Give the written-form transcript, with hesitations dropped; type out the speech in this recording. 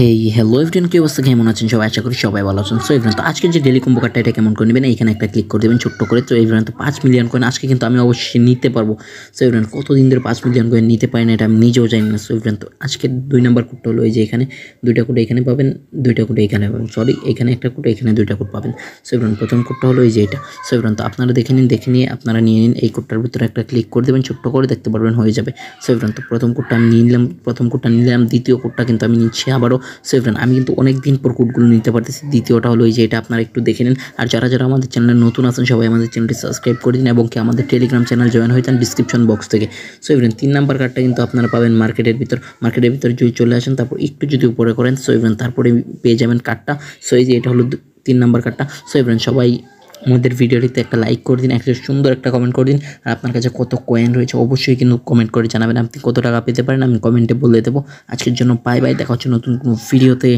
Hey hello everyone, কি অবস্থা, কেমন আছেন সবাই? আশা করি সবাই ভালো আছেন। সো এভরিওয়ান, তো আজকে যে ডেলি কম্বো কার্ডটা এটা কেমন করে নেবেন, এখানে একটা ক্লিক করে দেবেন ছোট্ট করে। তো এভরিওয়ান, তো 5 মিলিয়ন কয়েন আজকে কিন্তু আমি অবশ্যই নিতে পারবো। সো এভরিওয়ান, কতদিন ধরে 5 মিলিয়ন কয়েন নিতে পারি না এটা আমি নিজেও জানি না। সো এভরিওয়ান, তো আজকে 2 নাম্বার কোডটা হলো এই যে এখানে 2টা কোড এখানে পাবেন, 2টা কোড এখানে পাবেন, সরি এখানে একটা কোড এখানে 2টা কোড পাবেন। সো এভরিওয়ান, প্রথম কোডটা হলো এই যে এটা। সো এভরিওয়ান, তো আপনারা দেখে নিয়ে আপনারা নিয়ে নিন। এই কোডটার ভিতরে একটা ক্লিক করে দেবেন ছোট্ট করে, দেখতে পারবেন হয়ে যাবে। সো এভরিওয়ান, তো প্রথম কোডটা আমি নিলাম, দ্বিতীয় কোডটা কিন্তু আমি নিচ্ছি আবারও। সো এভরিওয়ান, আমি কিন্তু অনেক দিন পর কোডগুলো নিতে পারতেছি। দ্বিতীয়টা হলো এই যে এটা, আপনারা একটু দেখে নিন। আর যারা আমাদের চ্যানেলে নতুন আছেন সবাই আমাদের চ্যানেলটি সাবস্ক্রাইব করে দিন এবং কি আমাদের টেলিগ্রাম চ্যানেল জয়েন হয়ে যান ডিসক্রিপশন বক্স থেকে। সো এভরিওয়ান, 3 নাম্বার কার্ডটা কিন্তু আপনারা পাবেন মার্কেটের ভিতর যদি চলে আসেন, তারপর একটু যদি উপরে করেন, সো এভরিওয়ান তারপরে পেয়ে যাবেন কার্ডটা। সো এই যে এটা হলো 3 নাম্বার কার্ডটা। সো এভরিওয়ান, সবাই আমাদের ভিডিওটিতে একটা লাইক করে দিন, একটা সুন্দর একটা কমেন্ট করে দিন। আর আপনার কাছে কত কয়েন রয়েছে অবশ্যই কিন্তু কমেন্ট করে জানাবেন। আপনি কত টাকা পেতে পারেন আমি কমেন্টে বলে দেবো। আজকের জন্য বাই বাই, দেখা হচ্ছে নতুন কোনো ভিডিওতে।